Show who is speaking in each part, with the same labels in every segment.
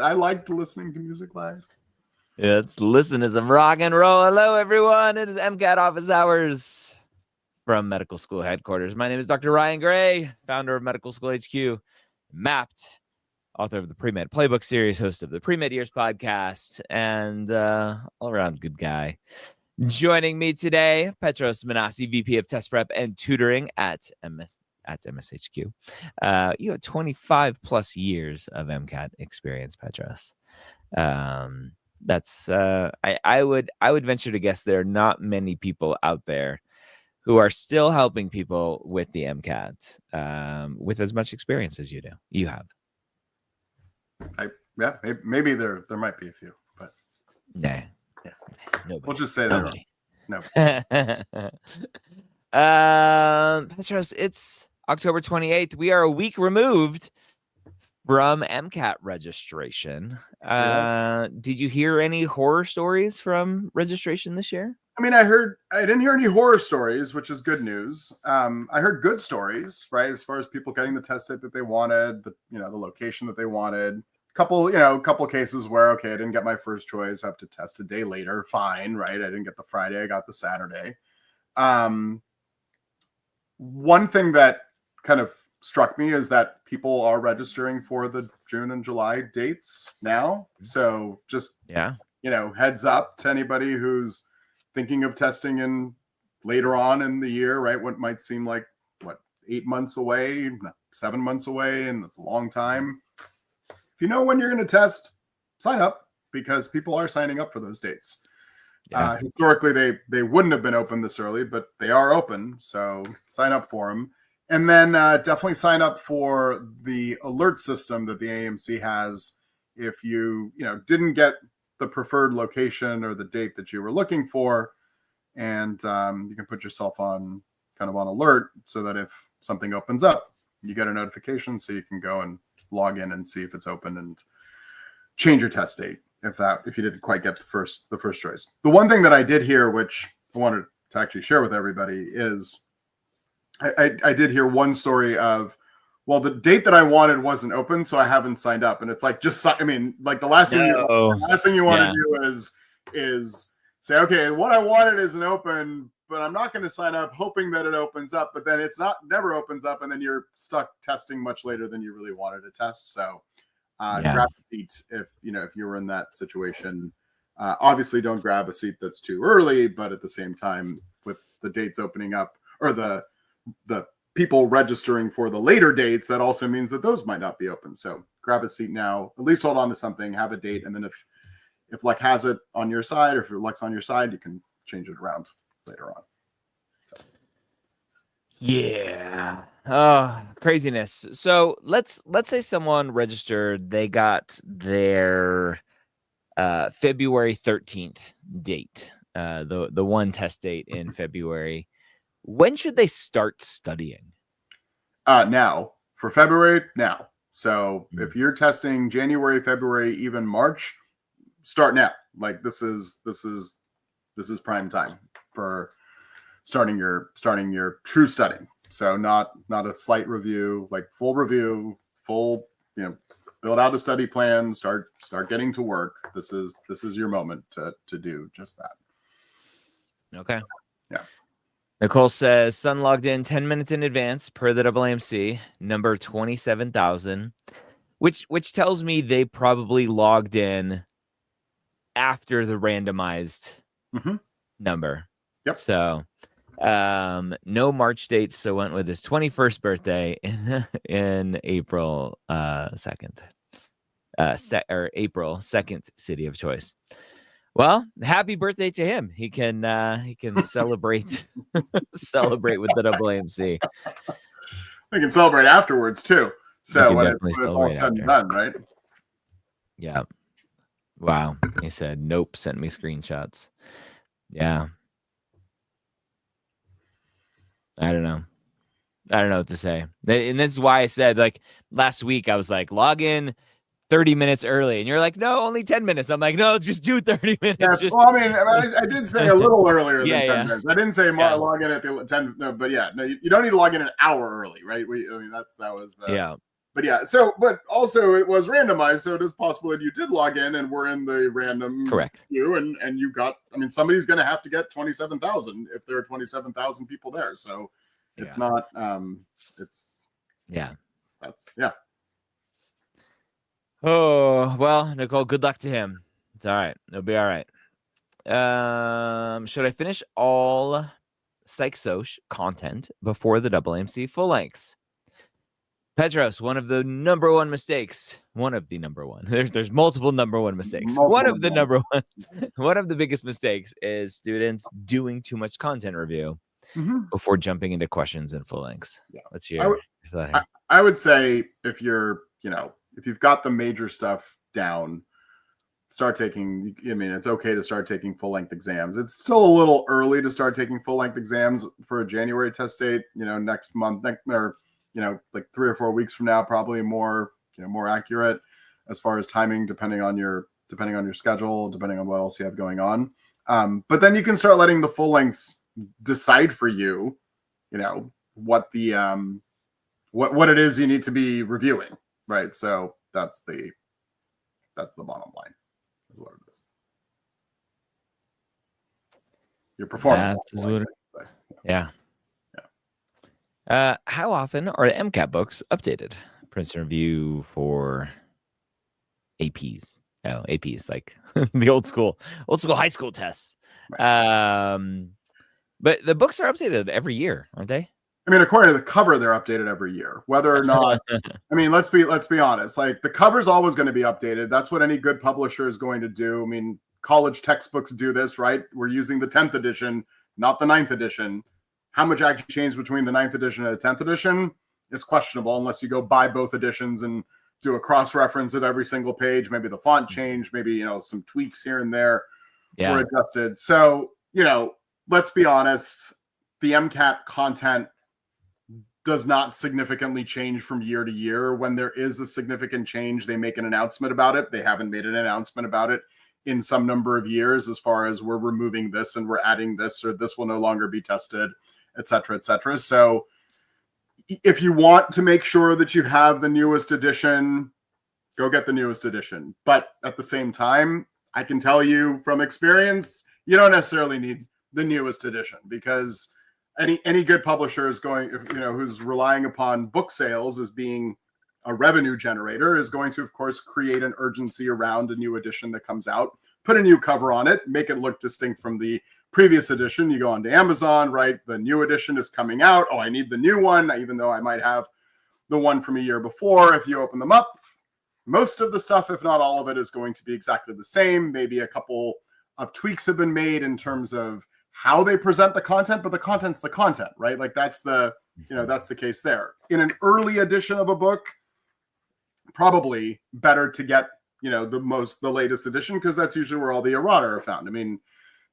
Speaker 1: I liked listening to music live.
Speaker 2: Let's listen to some rock and roll. Hello, everyone. It is MCAT office hours from Medical School Headquarters. My name is Dr. Ryan Gray, founder of Medical School HQ, Mapped, author of the Pre-Med Playbook series, host of the Pre-Med Years podcast, and all-around good guy. Joining me today, Petros Minasi, VP of Test Prep and Tutoring at MSHQ. You have 25 plus years of MCAT experience, Petros. That's I would venture to guess there are not many people out there who are still helping people with the MCAT with as much experience as you do. You have.
Speaker 1: Maybe there might be a few, but
Speaker 2: nah.
Speaker 1: Yeah.
Speaker 2: Nobody.
Speaker 1: We'll just say that. No.
Speaker 2: Petros, it's October 28th. We are a week removed from MCAT registration. Did you hear any horror stories from registration this year?
Speaker 1: I mean, I didn't hear any horror stories, which is good news. I heard good stories, right? As far as people getting the test date that they wanted, the location that they wanted. Couple cases where, okay, I didn't get my first choice. I have to test a day later. Fine, right? I didn't get the Friday. I got the Saturday. One thing that kind of struck me is that people are registering for the June and July dates now. So just, heads up to anybody who's thinking of testing in later on in the year, right? What might seem like, 8 months away, 7 months away, and it's a long time. If you know when you're going to test, sign up, because people are signing up for those dates. Yeah. Historically, they wouldn't have been open this early, but they are open. So sign up for them. And then definitely sign up for the alert system that the AMC has. If you didn't get the preferred location or the date that you were looking for, and you can put yourself on alert so that if something opens up, you get a notification so you can go and log in and see if it's open and change your test date if you didn't quite get the first choice. The one thing that I did hear, which I wanted to actually share with everybody, is I did hear one story of, well, the date that I wanted wasn't open, so I haven't signed up. And it's like, the last thing you want to do is say, okay, what I wanted isn't open, but I'm not going to sign up hoping that it opens up. But then never opens up, and then you're stuck testing much later than you really wanted to test. So grab a seat if you were in that situation. Obviously, don't grab a seat that's too early, but at the same time, with the dates opening up, or the people registering for the later dates, that also means that those might not be open. So grab a seat now, at least hold on to something, have a date, and then if luck has it on your side, or if your luck's on your side, you can change it around later on. So.
Speaker 2: Yeah. Oh, craziness. So let's say someone registered, they got their February 13th date, the one test date in February. When should they start studying?
Speaker 1: Now. For February, now. So if you're testing January, February, even March, start now. Like this is prime time for starting your true studying. So not a slight review, like full review, full, build out a study plan, start getting to work. This is your moment to do just that.
Speaker 2: Okay.
Speaker 1: Yeah.
Speaker 2: Nicole says, son logged in 10 minutes in advance per the AAMC, number 27,000, which tells me they probably logged in after the randomized number.
Speaker 1: Yep.
Speaker 2: So no March dates, so went with his 21st birthday in April 2nd. April 2nd city of choice. Well, happy birthday to him. He can celebrate celebrate with the AAMC.
Speaker 1: We can celebrate afterwards too. So when it's all said and done, right?
Speaker 2: Yeah. Wow. He said, nope, sent me screenshots. Yeah. I don't know what to say. And this is why I said, like, last week I was like, log in 30 minutes early, and you're like, no, only 10 minutes. I'm like, no, just do 30 minutes.
Speaker 1: Yeah, well, I did say a little earlier than 10 minutes. I didn't say log in at the 10. No, but no, you don't need to log in an hour early, right? That was the But yeah, but also it was randomized, so it is possible that you did log in and were in the random
Speaker 2: Correct.
Speaker 1: queue, and you got. I mean, somebody's going to have to get 27,000 if there are 27,000 people there. So it's not. It's That's
Speaker 2: Oh well, Nicole. Good luck to him. It's all right. It'll be all right. Should I finish all PsychSoc content before the double MC full lengths? Petros, one of the number one mistakes. One of the number one. There's multiple number one mistakes. One of the number one. One of the biggest mistakes is students doing too much content review before jumping into questions and full lengths.
Speaker 1: Yeah.
Speaker 2: Let's hear.
Speaker 1: I would say if you're, if you've got the major stuff down, start taking. I mean, it's okay to start taking full length exams. It's still a little early to start taking full length exams for a January test date. Next month, or like 3 or 4 weeks from now, probably more accurate as far as timing, depending on your schedule, depending on what else you have going on. But then you can start letting the full lengths decide for you, what the what it is you need to be reviewing, right? So that's the bottom line, is what it is. Your performance.
Speaker 2: Yeah. How often are the MCAT books updated? Princeton Review for APs. Oh, APs, like the old school high school tests. Right. But the books are updated every year, aren't they?
Speaker 1: I mean, according to the cover, they're updated every year. Whether or not, I mean, let's be honest. Like, the cover's always going to be updated. That's what any good publisher is going to do. I mean, college textbooks do this, right? We're using the 10th edition, not the 9th edition. How much actually changed between the 9th edition and the 10th edition is questionable, unless you go buy both editions and do a cross-reference of every single page. Maybe the font changed, maybe, some tweaks here and there were adjusted. So, let's be honest, the MCAT content does not significantly change from year to year. When there is a significant change, they make an announcement about it. They haven't made an announcement about it in some number of years, as far as we're removing this and we're adding this, or this will no longer be tested, et cetera, et cetera. So if you want to make sure that you have the newest edition, go get the newest edition. But at the same time, I can tell you from experience, you don't necessarily need the newest edition, because any good publisher is going, who's relying upon book sales as being a revenue generator, is going to, of course, create an urgency around a new edition that comes out, put a new cover on it, make it look distinct from the previous edition. You go onto Amazon, right? The new edition is coming out. Oh, I need the new one, even though I might have the one from a year before. If you open them up, most of the stuff, if not all of it, is going to be exactly the same. Maybe a couple of tweaks have been made in terms of how they present the content, but the content's the content, right? Like, that's the case there. In an early edition of a book, probably better to get, the latest edition, because that's usually where all the errata are found. I mean,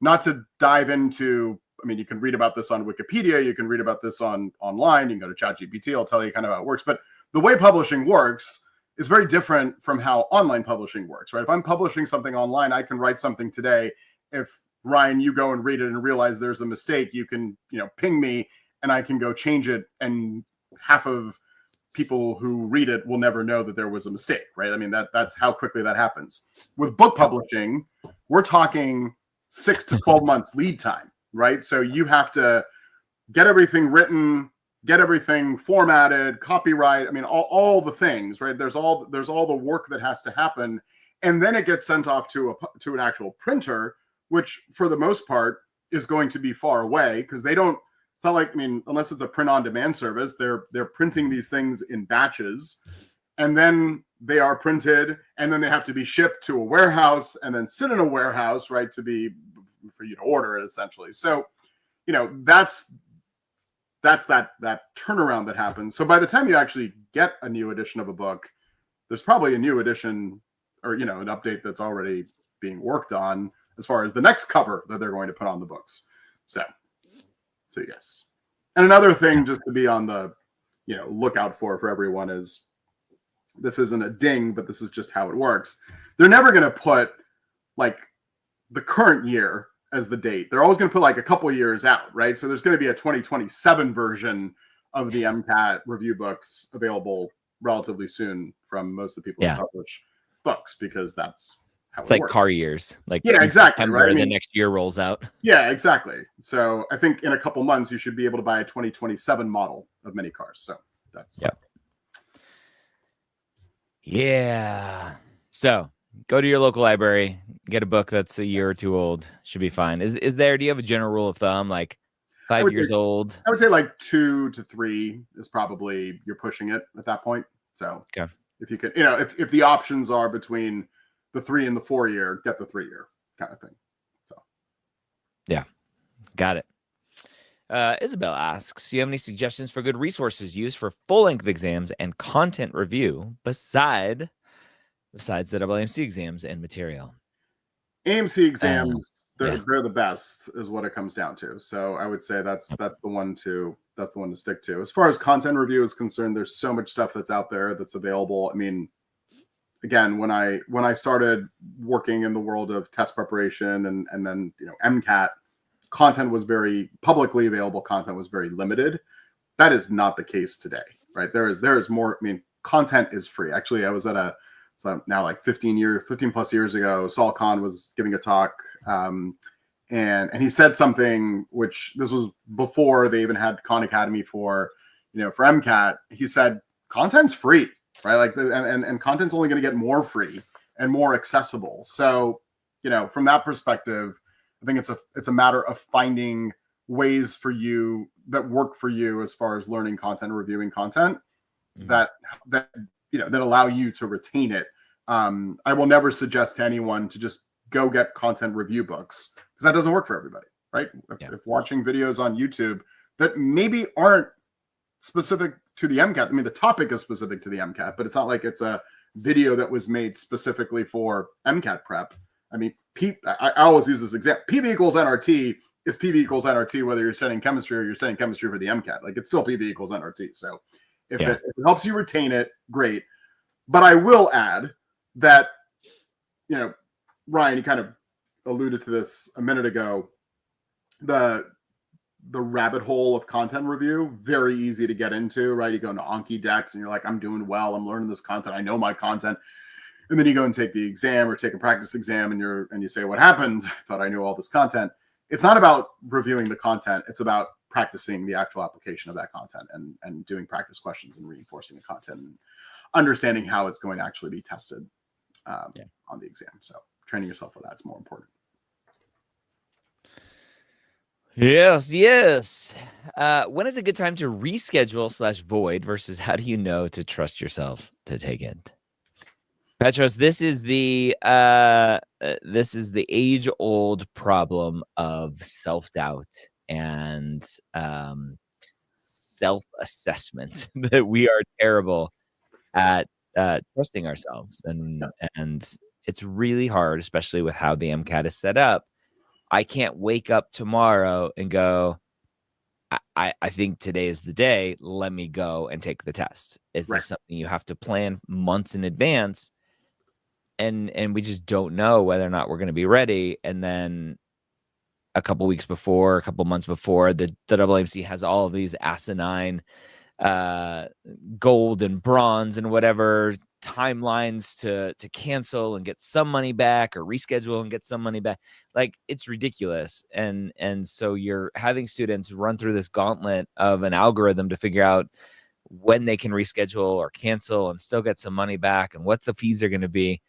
Speaker 1: not to dive into, you can read about this on Wikipedia, you can read about this online, you can go to ChatGPT, I'll tell you kind of how it works. But the way publishing works is very different from how online publishing works, right? If I'm publishing something online, I can write something today. If Ryan, you go and read it and realize there's a mistake, you can, ping me and I can go change it. And half of people who read it will never know that there was a mistake, right? I mean, that's how quickly that happens. With book publishing, we're talking 6 to 12 months lead time, right? So you have to get everything written, get everything formatted, copyright. I mean, all the things, right? There's all the work that has to happen. And then it gets sent off to an actual printer, which for the most part is going to be far away, because they don't, it's not like, unless it's a print on demand service, they're printing these things in batches, and then they are printed, and then they have to be shipped to a warehouse and then sit in a warehouse, right, for you to order it, essentially. So, that's that turnaround that happens. So by the time you actually get a new edition of a book, there's probably a new edition, or, an update that's already being worked on as far as the next cover that they're going to put on the books. So yes. And another thing just to be on the, lookout for everyone is, this isn't a ding, but this is just how it works. They're never going to put like the current year as the date. They're always going to put like a couple years out, right? So there's going to be a 2027 version of the MCAT review books available relatively soon from most of the people
Speaker 2: Yeah.
Speaker 1: who publish books, because that's how
Speaker 2: It's
Speaker 1: it
Speaker 2: like
Speaker 1: works.
Speaker 2: car years. Like
Speaker 1: Yeah,
Speaker 2: in
Speaker 1: exactly.
Speaker 2: September,
Speaker 1: Right. I
Speaker 2: the
Speaker 1: mean,
Speaker 2: next year rolls out.
Speaker 1: yeah, exactly. So I think in a couple months you should be able to buy a 2027 model of many cars. So that's
Speaker 2: Yeah. So go to your local library, get a book that's a year or two old. Should be fine. Do you have a general rule of thumb, like 5 years old?
Speaker 1: I would say like 2 to 3 is probably, you're pushing it at that point. So
Speaker 2: Okay.
Speaker 1: if you could, if the options are between the 3 and the 4 year, get the 3 year kind of thing. So
Speaker 2: yeah, got it. Isabel asks, do you have any suggestions for good resources used for full-length exams and content review besides the AAMC exams and material?
Speaker 1: AMC exams,
Speaker 2: yeah.
Speaker 1: they're the best, is what it comes down to. So I would say that's the one to stick to. As far as content review is concerned, there's so much stuff that's out there that's available. I mean, again, when I started working in the world of test preparation and then MCAT, content was very publicly available. Content was very limited. That is not the case today, right? There is more. I mean, content is free. Actually, I was at now like 15 plus years ago, Saul Khan was giving a talk, and he said something, which this was before they even had Khan Academy for MCAT. He said content's free, right? Like, and content's only going to get more free and more accessible. So, from that perspective, I think it's a matter of finding ways for you that work for you as far as learning content or reviewing content that allow you to retain it. I will never suggest to anyone to just go get content review books, because that doesn't work for everybody, right? If watching videos on YouTube that maybe aren't specific to the MCAT, I mean, the topic is specific to the MCAT, but it's not like it's a video that was made specifically for MCAT prep. I mean, I always use this example. PV equals NRT is PV equals NRT, whether you're studying chemistry or you're studying chemistry for the MCAT. Like, it's still PV equals NRT. So if it helps you retain it, great. But I will add that, Ryan, you kind of alluded to this a minute ago, the rabbit hole of content review, very easy to get into, right? You go into Anki Dex and you're like, I'm doing well, I'm learning this content, I know my content. And then you go and take the exam or take a practice exam and you say, what happened? I thought I knew all this content. It's not about reviewing the content. It's about practicing the actual application of that content and doing practice questions and reinforcing the content and understanding how it's going to actually be tested on the exam. So training yourself for that's more important.
Speaker 2: Yes. When is a good time to reschedule / void versus how do you know to trust yourself to take it? Petros, this is the age-old problem of self-doubt and self-assessment that we are terrible at trusting ourselves, and it's really hard, especially with how the MCAT is set up. I can't wake up tomorrow and go, I think today is the day. Let me go and take the test. It's something you have to plan months in advance. And we just don't know whether or not we're going to be ready. And then a couple months before, the AAMC has all of these asinine gold and bronze and whatever timelines to cancel and get some money back or reschedule and get some money back. Like, it's ridiculous. And so you're having students run through this gauntlet of an algorithm to figure out when they can reschedule or cancel and still get some money back and what the fees are going to be,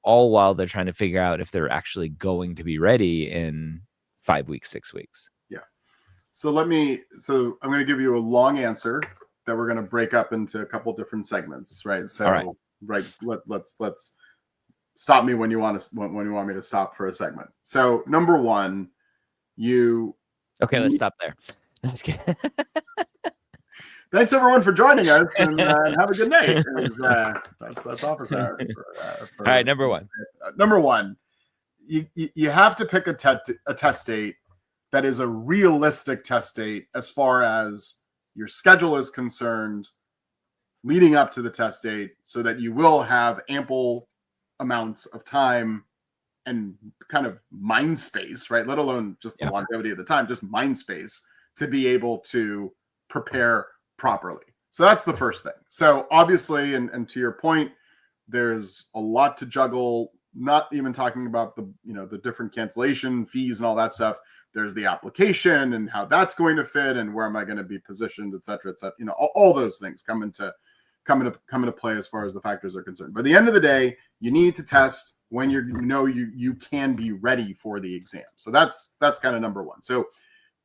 Speaker 2: all while they're trying to figure out if they're actually going to be ready in 5 weeks, 6 weeks.
Speaker 1: Yeah. So I'm going to give you a long answer that we're going to break up into a couple different segments, right? So, right, let's stop me when you want me to stop for a segment. So, number one,
Speaker 2: let's stop there. No, just kidding.
Speaker 1: Thanks everyone for joining us, and have a good night. That's all for
Speaker 2: all right, number one.
Speaker 1: Number one, you have to pick a test date that is a realistic test date as far as your schedule is concerned leading up to the test date, so that you will have ample amounts of time and kind of mind space, right? Let alone just the longevity of the time, just mind space to be able to prepare properly. So that's the first thing. So obviously, and to your point, there's a lot to juggle, not even talking about the, the different cancellation fees and all that stuff. There's the application and how that's going to fit and where am I going to be positioned, et cetera, et cetera. All those things come into play as far as the factors are concerned. But at the end of the day, you need to test when you can be ready for the exam. So that's kind of number one. So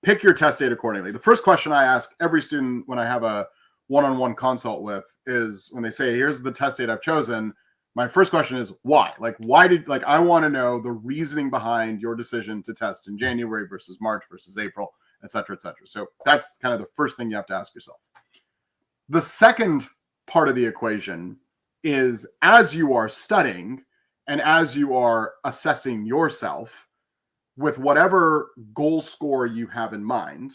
Speaker 1: pick your test date accordingly. The first question I ask every student when I have a one-on-one consult with is when they say, here's the test date I've chosen. My first question is why? I want to know the reasoning behind your decision to test in January versus March versus April, et cetera, et cetera. So that's kind of the first thing you have to ask yourself. The second part of the equation is as you are studying and as you are assessing yourself with whatever goal score you have in mind,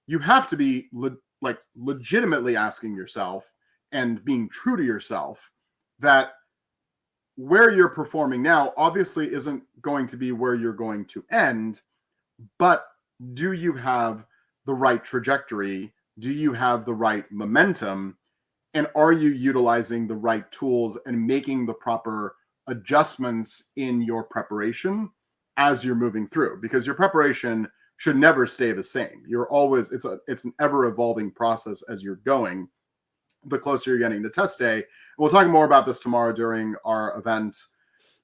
Speaker 1: you have to be legitimately asking yourself and being true to yourself that where you're performing now obviously isn't going to be where you're going to end, but do you have the right trajectory? Do you have the right momentum? And are you utilizing the right tools and making the proper adjustments in your preparation as you're moving through? Because your preparation should never stay the same. It's an ever evolving process as you're going, the closer you're getting to test day. And we'll talk more about this tomorrow during our event,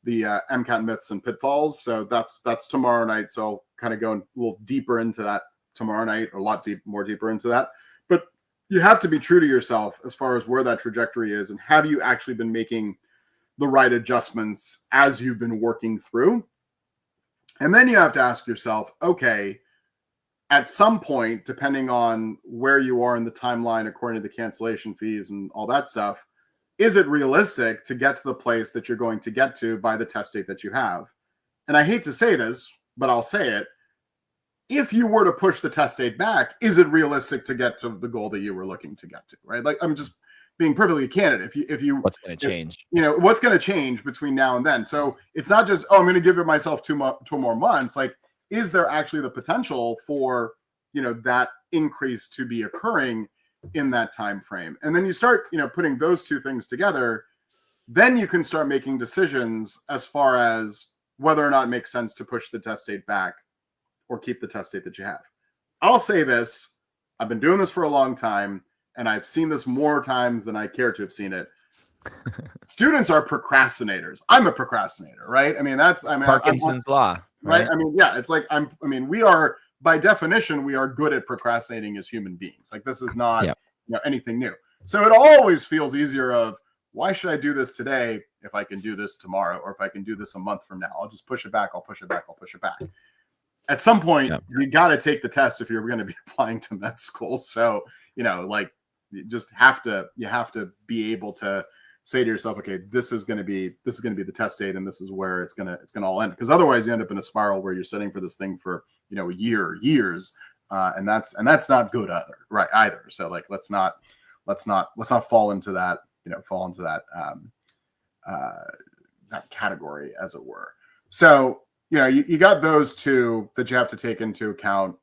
Speaker 1: the MCAT myths and pitfalls. So that's tomorrow night. So I'll kind of go a little deeper into that tomorrow night, or a lot deeper into that. But you have to be true to yourself as far as where that trajectory is, and have you actually been making the right adjustments as you've been working through. And then you have to ask yourself, okay, at some point, depending on where you are in the timeline, according to the cancellation fees and all that stuff, is it realistic to get to the place that you're going to get to by the test date that you have? And I hate to say this, but I'll say it. If you were to push the test date back, is it realistic to get to the goal that you were looking to get to, right? Like, I'm just being perfectly candid.
Speaker 2: What's going to change?
Speaker 1: What's going to change between now and then? So it's not just, I'm going to give myself two more months. Like, is there actually the potential for, that increase to be occurring in that time frame? And then you start, putting those two things together, then you can start making decisions as far as whether or not it makes sense to push the test date back or keep the test date that you have. I'll say this, I've been doing this for a long time, and I've seen this more times than I care to have seen it. Students are procrastinators. I'm a procrastinator, right?
Speaker 2: Parkinson's law,
Speaker 1: right? It's like we are, by definition, we are good at procrastinating as human beings. Like, this is not anything new. So it always feels easier of, why should I do this today if I can do this tomorrow, or if I can do this a month from now? I'll just push it back. I'll push it back. At some point, you got to take the test if you're going to be applying to med school. So, you have to be able to say to yourself, okay, this is going to be the test date, and this is where it's going to all end. Because otherwise you end up in a spiral where you're studying for this thing for, years. And that's not good either. So like, let's not fall into that, that category, as it were. So, you got those two that you have to take into account.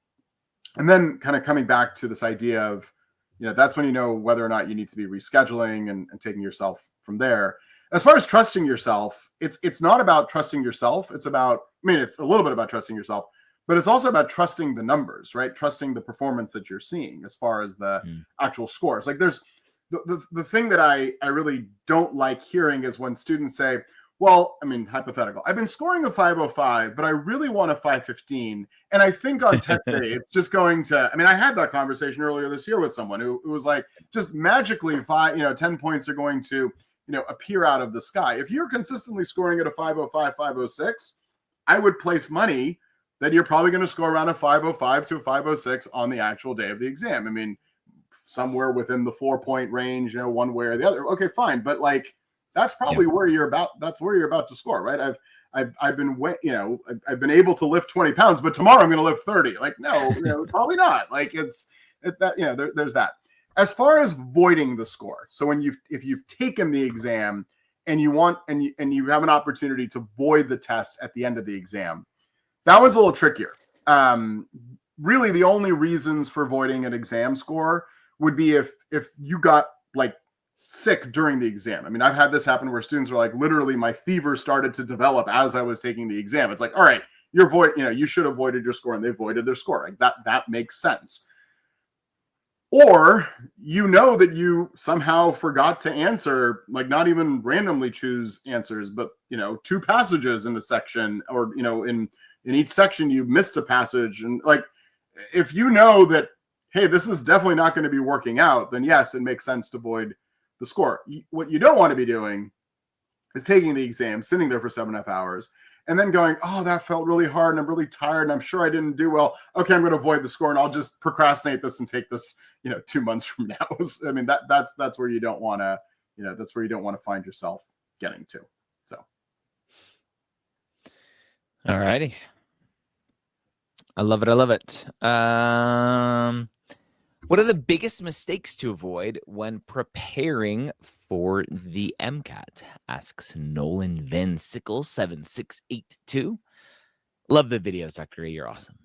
Speaker 1: And then kind of coming back to this idea of, that's when you know whether or not you need to be rescheduling and taking yourself from there. As far as trusting yourself, it's not about trusting yourself. It's about, it's a little bit about trusting yourself, but it's also about trusting the numbers, right? Trusting the performance that you're seeing as far as the actual scores. Like, there's the thing that I really don't like hearing is when students say, well, hypothetical, I've been scoring a 505, but I really want a 515. And I think on test day, it's just going to, I had that conversation earlier this year with someone who was like, just magically 10 points are going to, appear out of the sky. If you're consistently scoring at a 505, 506, I would place money that you're probably going to score around a 505 to a 506 on the actual day of the exam. Somewhere within the 4-point range, one way or the other. Okay, fine. But like, that's probably where you're about to score, right? I've been able to lift 20 pounds, but tomorrow I'm going to lift 30. Like, no, probably not. Like, there's that. As far as voiding the score, so if you've taken the exam and you have an opportunity to void the test at the end of the exam, that one's a little trickier. Really, the only reasons for voiding an exam score would be if you got like sick during the exam. I mean, I've had this happen where students are like, literally my fever started to develop as I was taking the exam. It's like, all right, you should have voided your score, and they voided their score. Like that makes sense. Or you know that you somehow forgot to answer, like not even randomly choose answers, but 2 passages in the section, or in each section you missed a passage. And like, if you know that, hey, this is definitely not going to be working out, then yes, it makes sense to void the score. What you don't want to be doing is taking the exam, sitting there for 7.5 hours, and then going, oh, that felt really hard, and I'm really tired, and I'm sure I didn't do well. Okay, I'm going to void the score, and I'll just procrastinate this and take this 2 months from now. I mean, that's where you don't want to, that's where you don't want to find yourself getting to. So,
Speaker 2: all righty, I love it. I love it. What are the biggest mistakes to avoid when preparing for the MCAT? Asks Nolan Van Sickle 7682. Love the videos, Dr. A. You're awesome.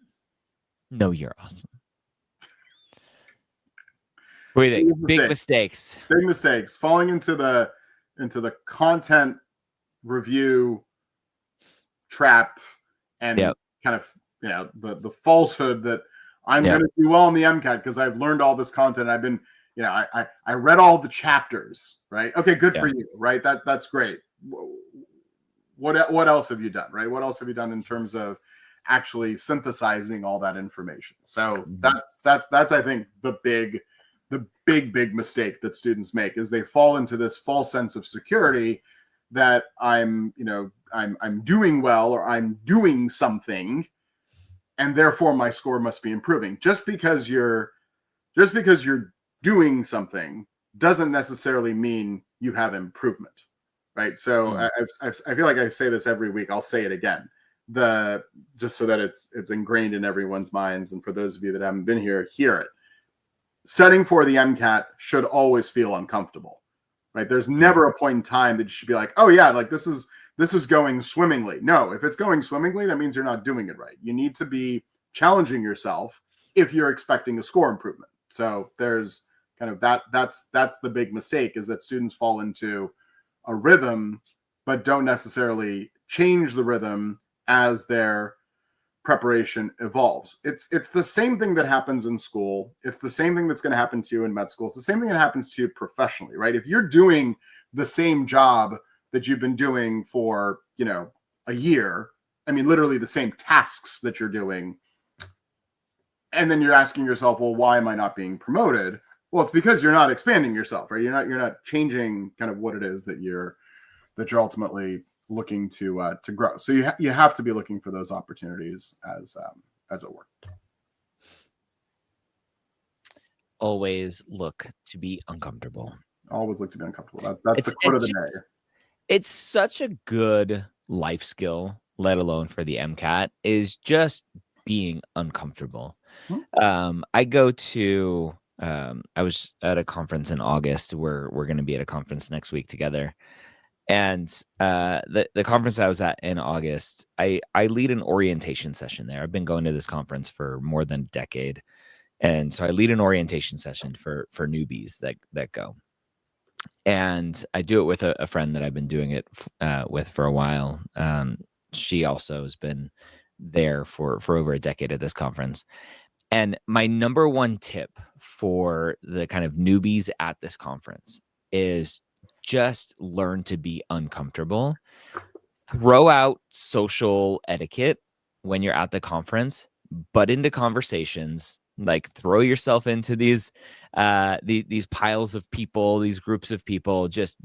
Speaker 2: No, you're awesome. What do you think? Big mistakes.
Speaker 1: Big mistakes. Falling into the content review trap, and kind of the falsehood that I'm going to do well in the MCAT because I've learned all this content. I've been, I read all the chapters, right? Okay, good for you, right? That's great. What else have you done, right? What else have you done in terms of actually synthesizing all that information? So that's I think the big mistake that students make is they fall into this false sense of security that I'm doing well, or I'm doing something, and therefore my score must be improving. Just because you're doing something doesn't necessarily mean you have improvement, right? So I feel like I say this every week. I'll say it again, just so that it's ingrained in everyone's minds, and for those of you that haven't been here, hear it. Setting for the MCAT should always feel uncomfortable, right? There's never a point in time that you should be like, oh yeah, like this is going swimmingly. No, if it's going swimmingly, that means you're not doing it right. You need to be challenging yourself if you're expecting a score improvement. So there's kind of that's the big mistake, is that students fall into a rhythm, but don't necessarily change the rhythm as their preparation evolves. It's the same thing that happens in school. It's the same thing that's going to happen to you in med school. It's the same thing that happens to you professionally, right? If you're doing the same job that you've been doing for, a year, I mean, literally the same tasks that you're doing, and then you're asking yourself, well, why am I not being promoted? Well, it's because you're not expanding yourself, right? You're not changing kind of what it is that you're ultimately looking to grow. So you have to be looking for those opportunities as it were.
Speaker 2: Always look to be uncomfortable.
Speaker 1: Always look to be uncomfortable. That's the quote of the day.
Speaker 2: It's such a good life skill, let alone for the MCAT, is just being uncomfortable. I go to I was at a conference in August. We're going to be at a conference next week together. And the conference I was at in August, I lead an orientation session there. I've been going to this conference for more than a decade. And so I lead an orientation session for newbies that go. And I do it with a friend that I've been doing it with for a while. She also has been there for over a decade at this conference. And my number one tip for the kind of newbies at this conference is just learn to be uncomfortable. Throw out social etiquette when you're at the conference, but into conversations. Like throw yourself into these piles of people, these groups of people. Just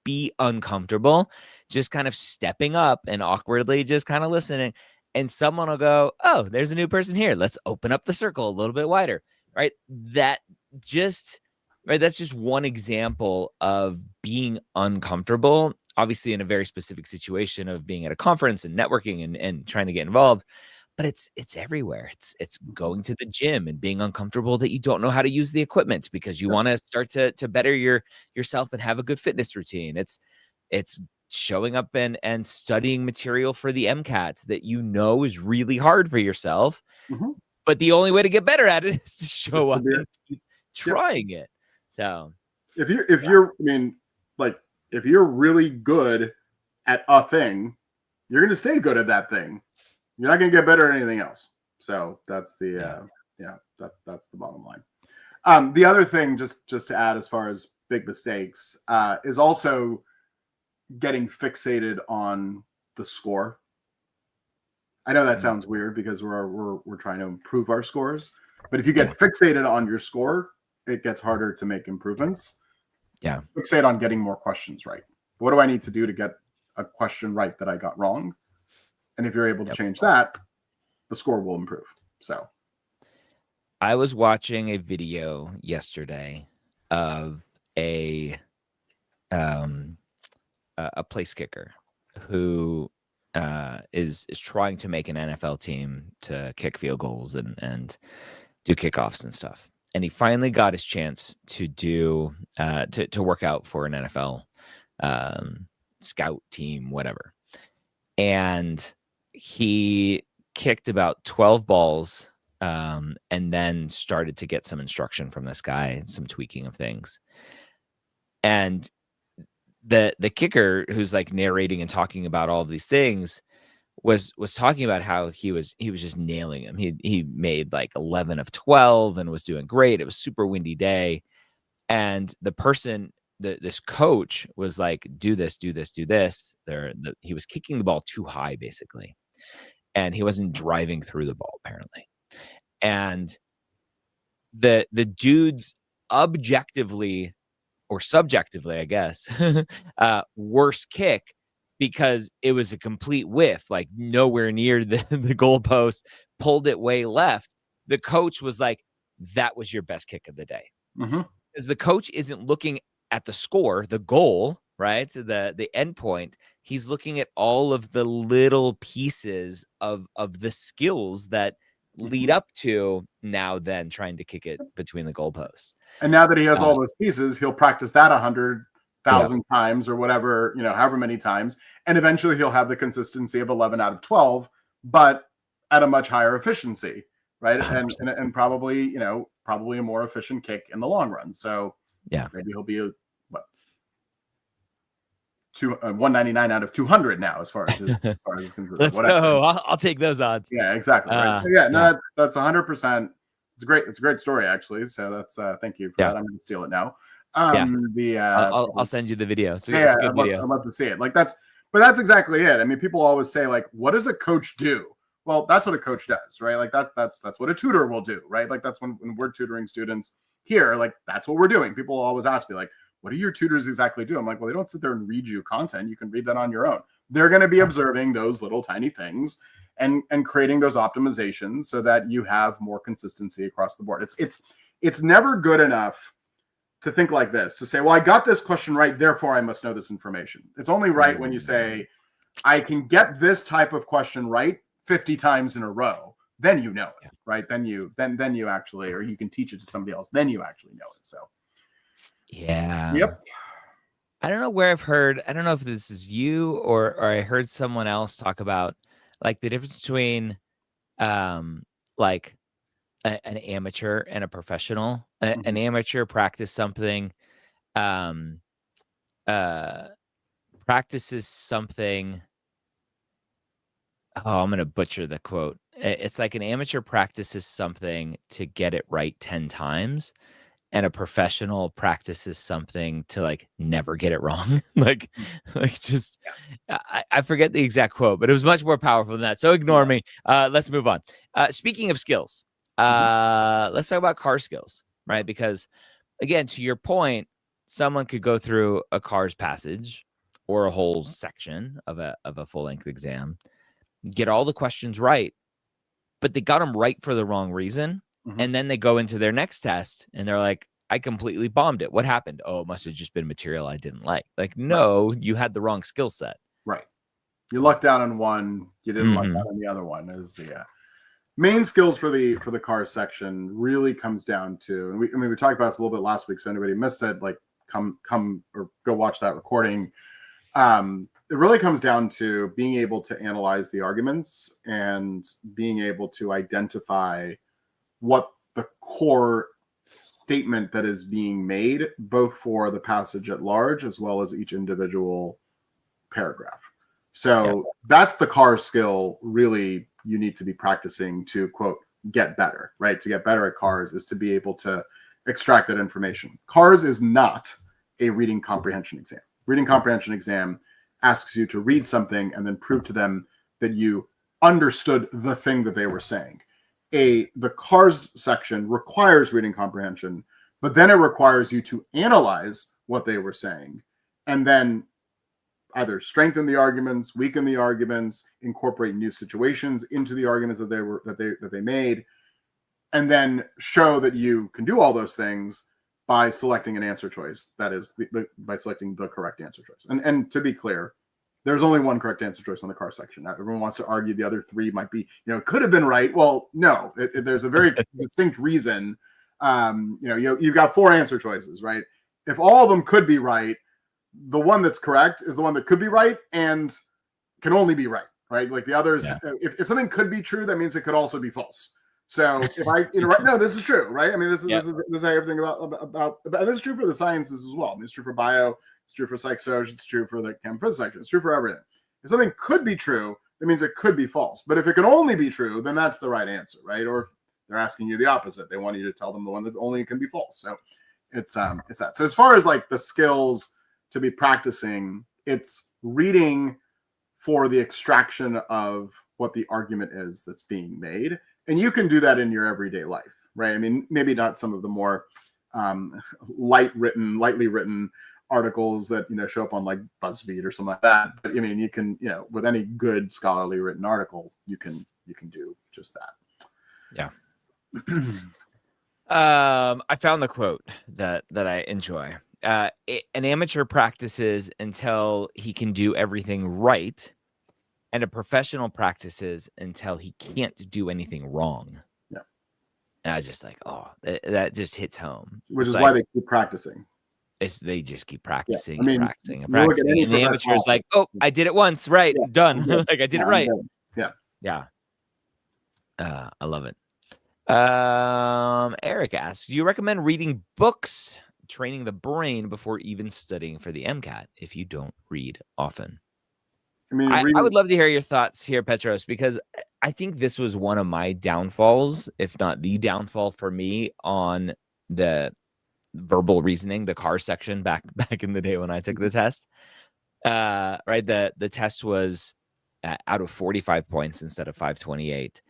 Speaker 2: be uncomfortable. Just kind of stepping up and awkwardly just kind of listening. And someone will go, "Oh, there's a new person here. Let's open up the circle a little bit wider." Right? That's just one example of being uncomfortable, obviously in a very specific situation of being at a conference and networking and trying to get involved. But it's everywhere. It's going to the gym and being uncomfortable that you don't know how to use the equipment because you want to start to better yourself and have a good fitness routine. It's showing up and studying material for the MCAT that you know is really hard for yourself. Mm-hmm. But the only way to get better at it is to show up and keep trying it. So
Speaker 1: if you're, I mean, like if you're really good at a thing, you're going to stay good at that thing. You're not going to get better at anything else. So that's the that's the bottom line. The other thing, just to add, as far as big mistakes, is also getting fixated on the score. I know that sounds weird because we're trying to improve our scores, but if you get fixated on your score, it gets harder to make improvements.
Speaker 2: Yeah,
Speaker 1: fixate on getting more questions right. What do I need to do to get a question right that I got wrong? And if you're able to change that, the score will improve. So
Speaker 2: I was watching a video yesterday of a place kicker who is trying to make an NFL team to kick field goals and do kickoffs and stuff. And he finally got his chance to do to work out for an NFL scout team, whatever. And he kicked about 12 balls and then started to get some instruction from this guy, some tweaking of things. And the kicker, who's like narrating and talking about all of these things, was talking about how he was just nailing him. He made like 11 of 12 and was doing great. It was super windy day. And the person, this coach was like, do this, do this, do this. He was kicking the ball too high, basically. And he wasn't driving through the ball, apparently. And the dude's objectively or subjectively, I guess, worst kick, because it was a complete whiff, like nowhere near the goalpost, pulled it way left. The coach was like, that was your best kick of the day. Because the coach isn't looking at the score, the goal, right? So the end point. He's looking at all of the little pieces of the skills that lead up to now then trying to kick it between the goalposts.
Speaker 1: And now that he has all those pieces, he'll practice that 100,000 times or whatever, however many times. And eventually he'll have the consistency of 11 out of 12, but at a much higher efficiency, right? And probably, probably a more efficient kick in the long run. So maybe he'll be 199 out of 200 now, as far as his concerned.
Speaker 2: Let's go. I'll take those odds.
Speaker 1: Yeah, exactly. Right. That's 100%. It's a great story, actually. So that's thank you for that. I'm going to steal it now.
Speaker 2: I'll send you the video. So
Speaker 1: it's a good video. I'd love to see it. But that's exactly it. I mean, people always say, like, what does a coach do? Well, that's what a coach does, right? Like that's what a tutor will do, right? Like that's when we're tutoring students here, like that's what we're doing. People always ask me, like, what do your tutors exactly do? I'm like, well, they don't sit there and read you content. You can read that on your own. They're going to be observing those little tiny things and creating those optimizations so that you have more consistency across the board. It's never good enough to think like this, to say, well, I got this question right, therefore I must know this information. It's only right when you say, I can get this type of question right 50 times in a row, then you know it, right? Then you actually, or you can teach it to somebody else, then you actually know it. So yep.
Speaker 2: I don't know where I've heard, I don't know if this is you or I heard someone else talk about like the difference between like an amateur and a professional. An amateur practices something oh, I'm going to butcher the quote. It's like an amateur practices something to get it right 10 times. And a professional practices something to like never get it wrong. like just, I forget the exact quote, but it was much more powerful than that. So ignore me. Let's move on. Speaking of skills, let's talk about car skills, right? Because again, to your point, someone could go through a car's passage or a whole section of a full length exam, get all the questions right, but they got them right for the wrong reason. And then they go into their next test and they're like, I completely bombed it. What happened? Oh, it must have just been material I didn't like. Like, no, you had the wrong skill set.
Speaker 1: Right. You lucked out on one. You didn't luck out on the other one. Is the main skills for the car section really comes down to, and we talked about this a little bit last week. So anybody missed it, like come or go watch that recording. It really comes down to being able to analyze the arguments and being able to identify what the core statement that is being made, both for the passage at large as well as each individual paragraph. So that's the car skill really you need to be practicing to, quote, get better, right? To get better at cars is to be able to extract that information. Cars is not a reading comprehension exam. Reading comprehension exam asks you to read something and then prove to them that you understood the thing that they were saying. The cars section requires reading comprehension, but then it requires you to analyze what they were saying and then either strengthen the arguments, weaken the arguments, incorporate new situations into the arguments that they made, and then show that you can do all those things by selecting an answer choice. That is, by selecting the correct answer choice. And to be clear, there's only one correct answer choice on the car section. Now, everyone wants to argue the other three might be, could have been right. Well, no, there's a very distinct reason. You've got 4 answer choices, right? If all of them could be right, the one that's correct is the one that could be right and can only be right? Like the others, if something could be true, that means it could also be false. So if no, this is true, right? I mean, this is how everything about this is true for the sciences as well. I mean, it's true for bio, it's true for psych social, it's true for the chem phys section, it's true for everything. If something could be true, that means it could be false. But if it can only be true, then that's the right answer, right? Or if they're asking you the opposite, they want you to tell them the one that only can be false. So it's that. So as far as like the skills to be practicing, it's reading for the extraction of what the argument is that's being made. And you can do that in your everyday life, right? I mean, maybe not some of the more lightly written articles that, show up on like BuzzFeed or something like that. But I mean, you can, with any good scholarly written article, you can do just that.
Speaker 2: Yeah. I found the quote that I enjoy. An amateur practices until he can do everything right, and a professional practices until he can't do anything wrong.
Speaker 1: Yeah.
Speaker 2: And I was just like, oh, that just hits home.
Speaker 1: Which is why they keep practicing.
Speaker 2: They just keep practicing
Speaker 1: and
Speaker 2: practicing and practicing. And the amateur is like, oh, I did it once. Right. Done. Like I did it right. Yeah. I love it. Eric asks, do you recommend reading books, training the brain before even studying for the MCAT if you don't read often? I mean, I would love to hear your thoughts here, Petros, because I think this was one of my downfalls, if not the downfall for me on the verbal reasoning, the car section back in the day when I took the test. Right. The test was out of 45 points instead of 528.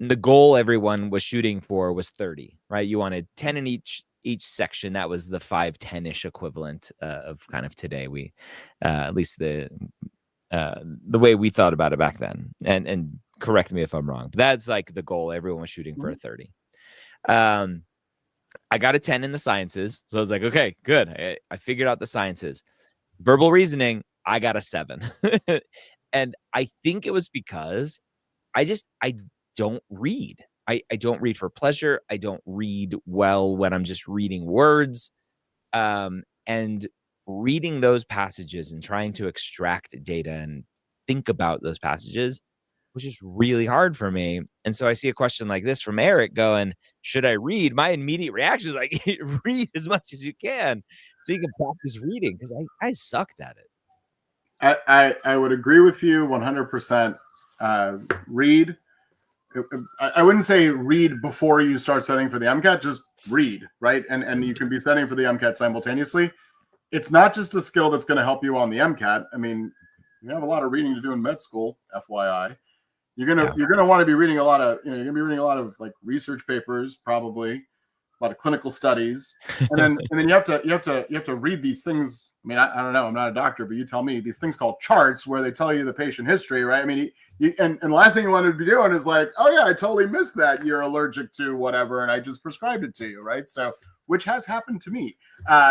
Speaker 2: And the goal everyone was shooting for was 30, right? You wanted 10 in each section. That was the 5-10-ish equivalent of kind of today. We, at least the way we thought about it back then, and correct me if I'm wrong, but that's like the goal. Everyone was shooting for a 30. I got a 10 in the sciences. So I was like, okay, good. I figured out the sciences. Verbal reasoning, I got a 7. And I think it was because I don't read. I don't read for pleasure. I don't read well when I'm just reading words. And reading those passages and trying to extract data and think about those passages was just really hard for me. And so I see a question like this from Eric going, should I read? My immediate reaction is like, read as much as you can so you can practice reading, because I sucked at it.
Speaker 1: I would agree with you 100%. Read. I wouldn't say read before you start studying for the MCAT, just read, right? And you can be studying for the MCAT simultaneously. It's not just a skill that's going to help you on the MCAT. I mean, you have a lot of reading to do in med school, FYI. You're gonna want to be reading a lot of, you're gonna be reading a lot of like research papers, probably a lot of clinical studies, and then you have to read these things. I mean, I don't know, I'm not a doctor, but you tell me, these things called charts where they tell you the patient history, right? I mean, and the last thing you want to be doing is like, oh yeah, I totally missed that you're allergic to whatever, and I just prescribed it to you, right? So, which has happened to me.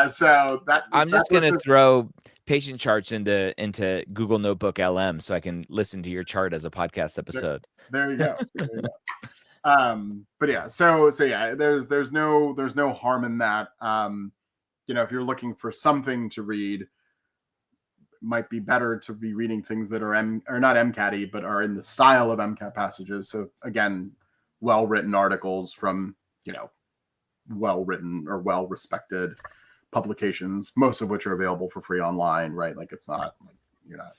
Speaker 1: So that
Speaker 2: I'm just gonna throw patient charts into Google Notebook LM so I can listen to your chart as a podcast episode.
Speaker 1: There you go. There you go. But yeah, so yeah, there's no harm in that. If you're looking for something to read, it might be better to be reading things that are not MCAT-y, but are in the style of MCAT passages. So again, well-written articles from, well-written or well-respected publications, most of which are available for free online, right? Like it's not like you're not,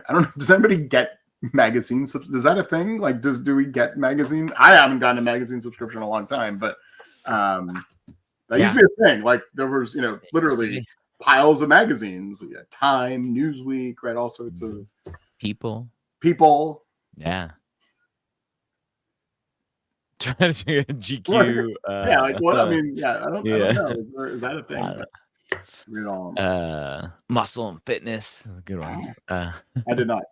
Speaker 1: I don't know. Does anybody get magazines? Is that a thing? Like, do we get magazine? I haven't gotten a magazine subscription in a long time, but that used to be a thing. Like there was, literally piles of magazines. Yeah, Time, Newsweek, right? All sorts of
Speaker 2: people.
Speaker 1: Yeah.
Speaker 2: Trying to do a GQ.
Speaker 1: Yeah, like what? I mean, yeah, I don't know. Is that a thing? Read all
Speaker 2: Muscle and Fitness, good ones.
Speaker 1: I did not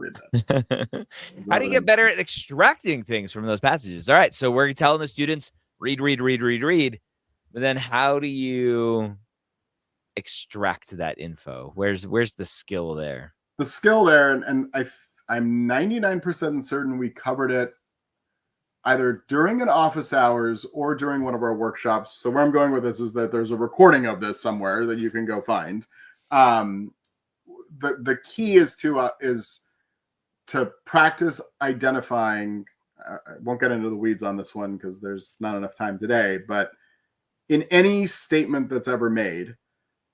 Speaker 1: read that.
Speaker 2: How do you get better at extracting things from those passages? All right, so we're telling the students read, but then how do you extract that info? Where's the skill there?
Speaker 1: The skill there, and I'm 99% certain we covered it either during an office hours or during one of our workshops. So where I'm going with this is that there's a recording of this somewhere that you can go find. The key is to practice identifying. I won't get into the weeds on this one because there's not enough time today, but in any statement that's ever made,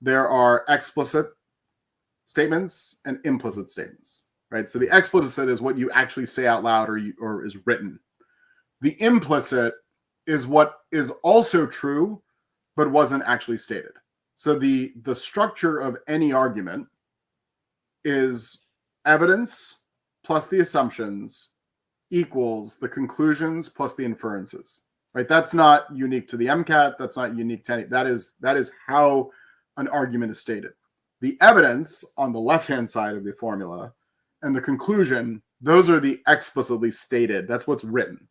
Speaker 1: there are explicit statements and implicit statements, right? So the explicit is what you actually say out loud or is written. The implicit is what is also true, but wasn't actually stated. So the structure of any argument is evidence plus the assumptions equals the conclusions plus the inferences, right? That's not unique to the MCAT. That's not unique to any. That is how an argument is stated. The evidence on the left-hand side of the formula and the conclusion, those are the explicitly stated. That's what's written.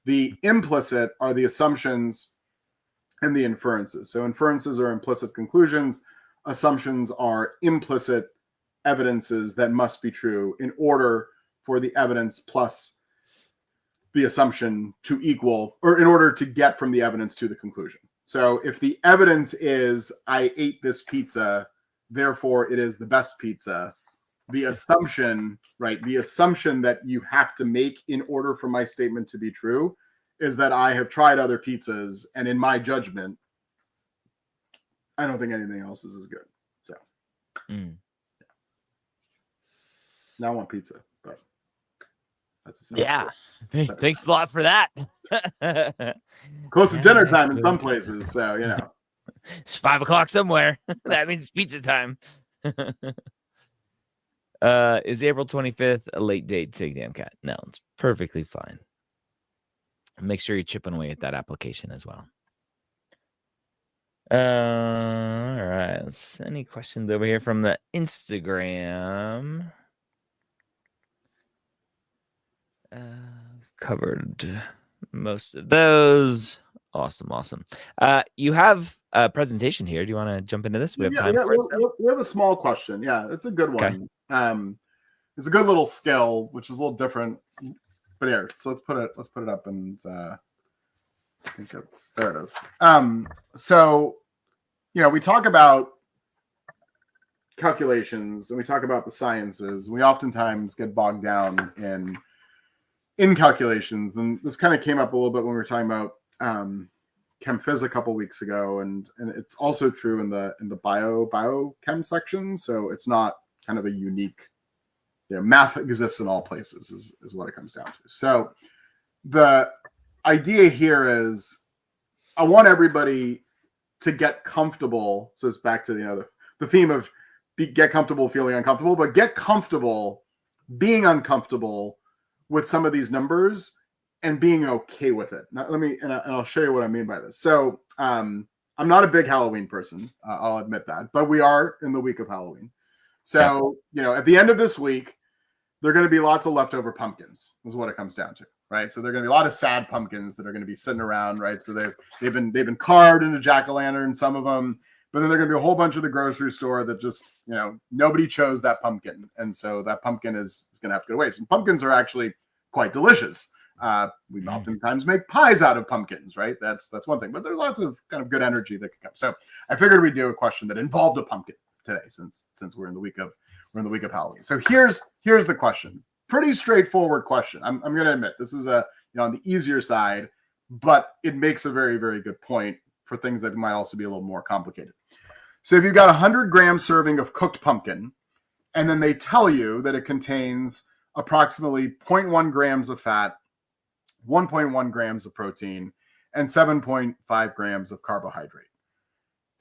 Speaker 1: The implicit are the assumptions and the inferences. So inferences are implicit conclusions. Assumptions are implicit evidences that must be true in order for the evidence plus the assumption to equal, or in order to get from the evidence to the conclusion. So if the evidence is, I ate this pizza, therefore it is the best pizza, the assumption, right? The assumption that you have to make in order for my statement to be true is that I have tried other pizzas, and in my judgment, I don't think anything else is as good. So now I want pizza, but that's
Speaker 2: Thanks a lot for that.
Speaker 1: Close to dinner time in some places, so
Speaker 2: it's 5 o'clock somewhere. That means pizza time. Is April 25th a late date to take the MCAT? No, it's perfectly fine. Make sure you're chipping away at that application as well. All right. Any questions over here from the Instagram? Covered most of those. Awesome. You have a presentation here. Do you want to jump into this? We have time for it.
Speaker 1: We have a small question. Yeah, it's a good one. Okay. It's a good little skill, which is a little different. But here, so let's put it up, and I think there it is. So we talk about calculations and we talk about the sciences. We oftentimes get bogged down in calculations, and this kind of came up a little bit when we were talking about chem phys a couple weeks ago, and it's also true in the biochem section. So it's not kind of a unique. Math exists in all places is what it comes down to. So the idea here is I want everybody to get comfortable. So it's back to the theme of get comfortable feeling uncomfortable, but get comfortable being uncomfortable with some of these numbers and being okay with it. Now, I'll show you what I mean by this. So I'm not a big Halloween person. I'll admit that, but we are in the week of Halloween. So, at the end of this week, there are going to be lots of leftover pumpkins is what it comes down to, right? So there are going to be a lot of sad pumpkins that are going to be sitting around, right? So they've been carved into jack-o'-lantern, some of them, but then there are going to be a whole bunch of the grocery store that just, nobody chose that pumpkin. And so that pumpkin is going to have to go away. Some pumpkins are actually quite delicious. We oftentimes make pies out of pumpkins, right? That's one thing, but there's lots of kind of good energy that could come. So I figured we'd do a question that involved a pumpkin today, since we're in the week of Halloween. So here's the question. Pretty straightforward question. I'm going to admit this is on the easier side, but it makes a very, very good point for things that might also be a little more complicated. So if you've got 100-gram serving of cooked pumpkin, and then they tell you that it contains approximately 0.1 grams of fat, 1.1 grams of protein, and 7.5 grams of carbohydrate.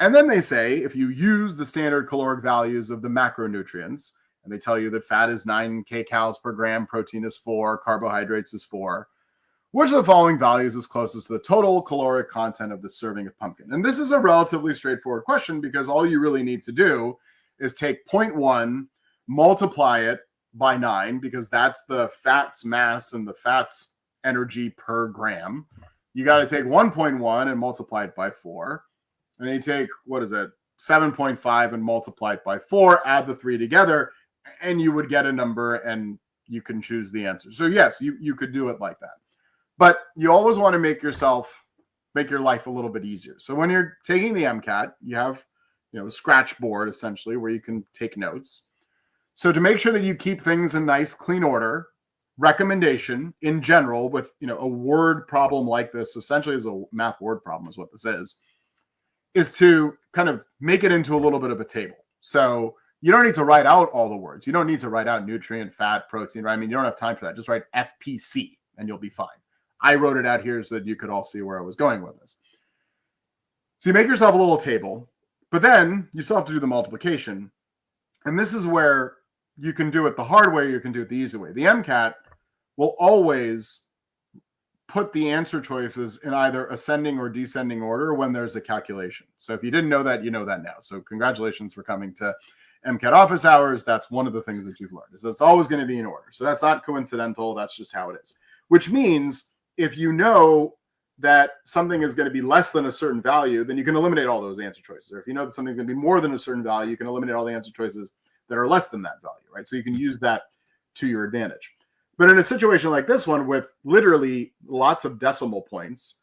Speaker 1: And then they say, if you use the standard caloric values of the macronutrients, and they tell you that fat is 9 kcals per gram, protein is 4, carbohydrates is 4, which of the following values is closest to the total caloric content of the serving of pumpkin? And this is a relatively straightforward question because all you really need to do is take 0.1, multiply it by 9, because that's the fat's mass and the fat's energy per gram. You got to take 1.1 and multiply it by 4. And then you take, 7.5 and multiply it by 4, add the 3 together, and you would get a number and you can choose the answer. So yes, you could do it like that. But you always want to make your life a little bit easier. So when you're taking the MCAT, you have, a scratch board essentially where you can take notes. So to make sure that you keep things in nice, clean order, recommendation in general with, a word problem like this, essentially is a math word problem is what this is to kind of make it into a little bit of a table. So you don't need to write out all the words. You don't need to write out nutrient, fat, protein, right? I mean, you don't have time for that. Just write FPC and you'll be fine. I wrote it out here so that you could all see where I was going with this. So you make yourself a little table, but then you still have to do the multiplication. And this is where you can do it the hard way, you can do it the easy way. The MCAT will always put the answer choices in either ascending or descending order when there's a calculation. So if you didn't know that, you know that now. So congratulations for coming to MCAT office hours. That's one of the things that you've learned. So it's always going to be in order. So that's not coincidental. That's just how it is. Which means if you know that something is going to be less than a certain value, then you can eliminate all those answer choices. Or if you know that something's going to be more than a certain value, you can eliminate all the answer choices that are less than that value, right? So you can use that to your advantage. But in a situation like this one with literally lots of decimal points,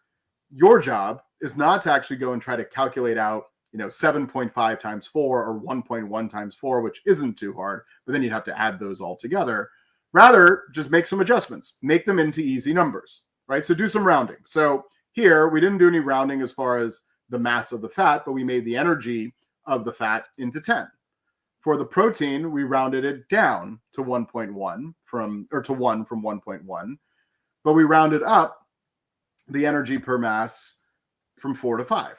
Speaker 1: your job is not to actually go and try to calculate out, 7.5 times 4 or 1.1 times 4, which isn't too hard, but then you'd have to add those all together. Rather, just make some adjustments, make them into easy numbers, right? So do some rounding. So here, we didn't do any rounding as far as the mass of the fat, but we made the energy of the fat into 10. For the protein, we rounded it down to 1.1 from 1.1, but we rounded up the energy per mass from 4 to 5.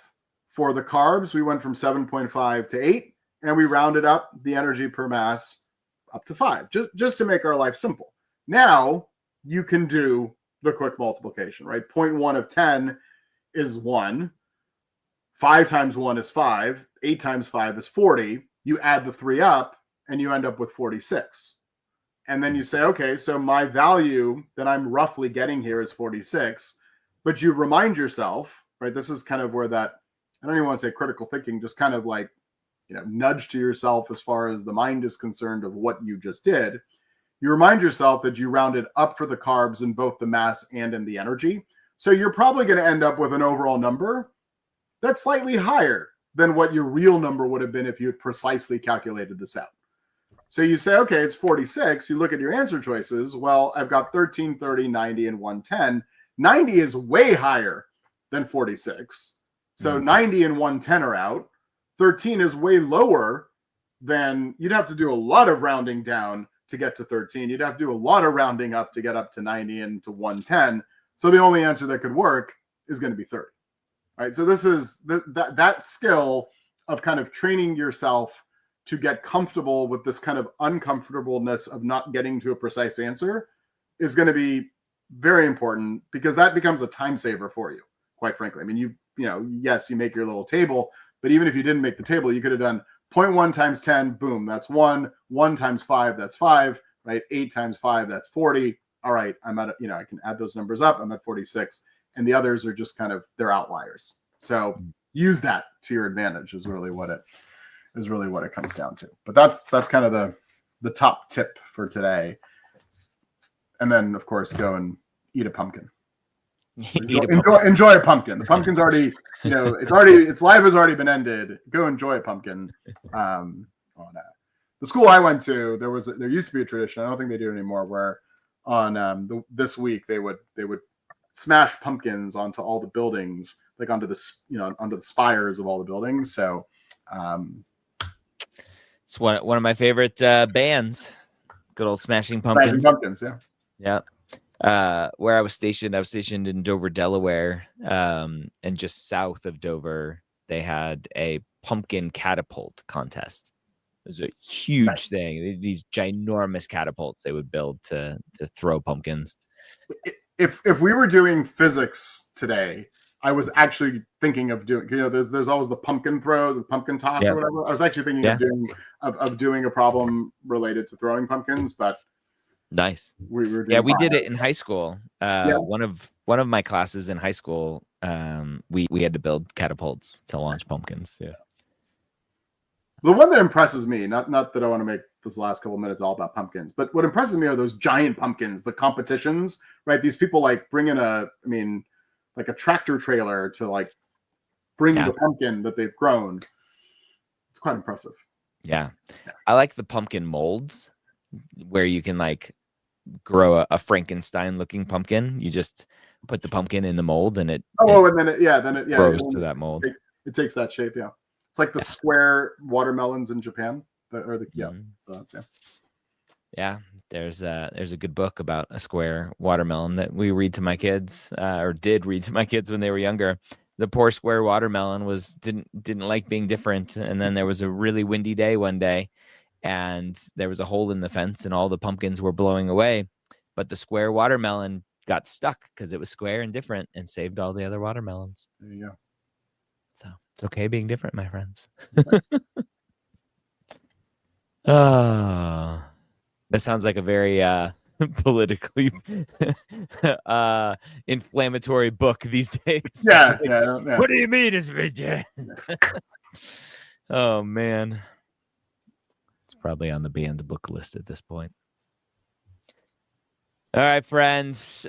Speaker 1: For the carbs, we went from 7.5 to 8, and we rounded up the energy per mass up to 5, just to make our life simple. Now you can do the quick multiplication, right? 0.1 of 10 is 1. 5 times 1 is 5. 8 times 5 is 40. You add the 3 up and you end up with 46. And then you say, okay, so my value that I'm roughly getting here is 46. But you remind yourself, right? This is kind of where that, I don't even want to say critical thinking, just kind of like, nudge to yourself as far as the mind is concerned of what you just did. You remind yourself that you rounded up for the carbs in both the mass and in the energy. So you're probably going to end up with an overall number that's slightly higher than what your real number would have been if you had precisely calculated this out. So you say, okay, it's 46. You look at your answer choices. Well, I've got 13, 30, 90, and 110. 90 is way higher than 46. So 90 and 110 are out. 13 is way lower than, you'd have to do a lot of rounding down to get to 13. You'd have to do a lot of rounding up to get up to 90 and to 110. So the only answer that could work is going to be 30. Right. So this is that skill of kind of training yourself to get comfortable with this kind of uncomfortableness of not getting to a precise answer is going to be very important, because that becomes a time saver for you, quite frankly. I mean, yes, you make your little table, but even if you didn't make the table, you could have done 0.1 times 10, boom, that's 1. 1 times 5, that's 5, right? 8 times 5, that's 40. All right, I'm at, I can add those numbers up. I'm at 46. And the others are just kind of, they're outliers. So use that to your advantage is really what it comes down to. But that's kind of the top tip for today. And then, of course, go and eat a pumpkin. Enjoy a pumpkin. The pumpkin's already, its life has already been ended. Go enjoy a pumpkin. On the school I went to, there used to be a tradition. I don't think they do it anymore, where on this week they would smash pumpkins onto all the buildings, like onto the spires of all the buildings. So
Speaker 2: it's one of my favorite bands. Good old Smashing Pumpkins.
Speaker 1: Smashing Pumpkins,
Speaker 2: yeah. Where I was stationed in Dover, Delaware, and just south of Dover, they had a pumpkin catapult contest. It was a huge thing. These ginormous catapults they would build to throw pumpkins.
Speaker 1: If we were doing physics today, I was actually thinking of doing, there's always the pumpkin throw, the pumpkin toss or whatever. I was actually thinking of doing a problem related to throwing pumpkins, but
Speaker 2: nice.
Speaker 1: We
Speaker 2: did it in high school. One of my classes in high school, we had to build catapults to launch pumpkins. Yeah.
Speaker 1: The one that impresses me, not that I want to make this last couple of minutes all about pumpkins, but what impresses me are those giant pumpkins, the competitions, right? These people like bring in a tractor trailer to like bring the pumpkin that they've grown. It's quite impressive.
Speaker 2: Yeah. I like the pumpkin molds where you can like grow a Frankenstein looking pumpkin. You just put the pumpkin in the mold and it
Speaker 1: grows to
Speaker 2: that mold.
Speaker 1: It takes that shape. Yeah. It's like the square watermelons in Japan. So that's,
Speaker 2: yeah. There's a good book about a square watermelon that we read to my kids, or did read to my kids when they were younger. The poor square watermelon didn't like being different, and then there was a really windy day one day, and there was a hole in the fence, and all the pumpkins were blowing away, but the square watermelon got stuck because it was square and different, and saved all the other watermelons.
Speaker 1: There you go.
Speaker 2: So it's okay being different, my friends. That sounds like a very politically inflammatory book these days.
Speaker 1: Yeah.
Speaker 2: What do you mean it's been? Oh man, it's probably on the banned book list at this point. All right, friends.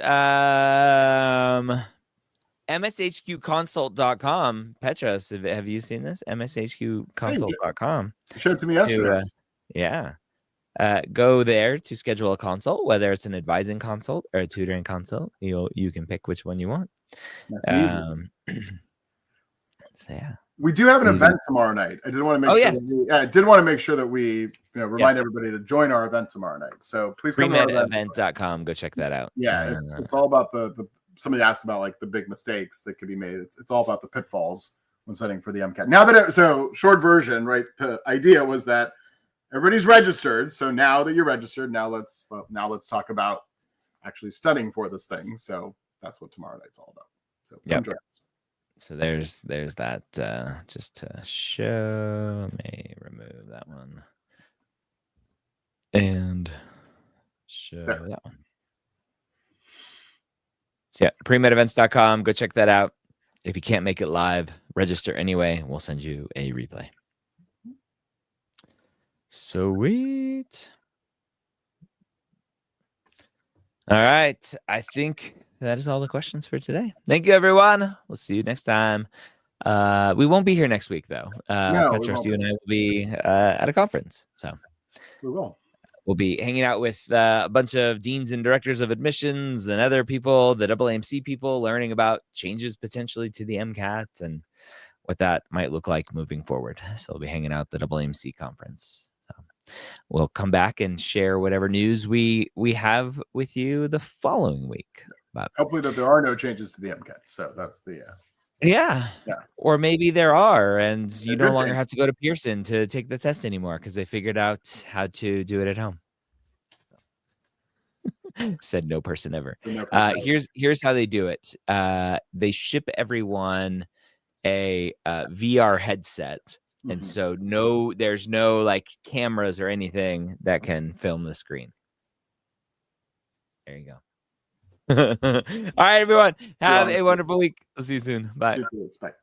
Speaker 2: MSHQconsult.com. Petros, have you seen this? MSHQconsult.com.
Speaker 1: You showed it to me yesterday.
Speaker 2: Go there to schedule a consult, whether it's an advising consult or a tutoring consult. You can pick which one you want. So yeah.
Speaker 1: We do have an event tomorrow night. I did want to make sure that we remind everybody to join our event tomorrow night. So please come to
Speaker 2: premedevent.com. Go check that out.
Speaker 1: Yeah, it's all about the somebody asked about like the big mistakes that could be made. It's all about the pitfalls when studying for the MCAT. Now that short version, right? The idea was that everybody's registered. So now that you're registered, now let's talk about actually studying for this thing. So that's what tomorrow night's all about. So come join us.
Speaker 2: So there's that. Just to show, may remove that one and show that one. So yeah, premedevents.com. Go check that out. If you can't make it live, register anyway. We'll send you a replay. Sweet. All right. I think that is all the questions for today. Thank you, everyone. We'll see you next time. We won't be here next week, though. Petros, you and I will be at a conference. So
Speaker 1: we will.
Speaker 2: We'll be hanging out with a bunch of deans and directors of admissions and other people, the AAMC people, learning about changes potentially to the MCAT and what that might look like moving forward. So we'll be hanging out at the AAMC conference. So we'll come back and share whatever news we have with you the following week. But
Speaker 1: hopefully that there are no changes to the MCAT. So that's the
Speaker 2: yeah. Or maybe there are, and you no longer have to go to Pearson to take the test anymore because they figured out how to do it at home. Said no person ever. Here's how they do it. They ship everyone a VR headset, and so there's no like cameras or anything that can film the screen. There you go. All right, everyone. Have a wonderful week. We'll see you soon. Bye.
Speaker 1: Bye.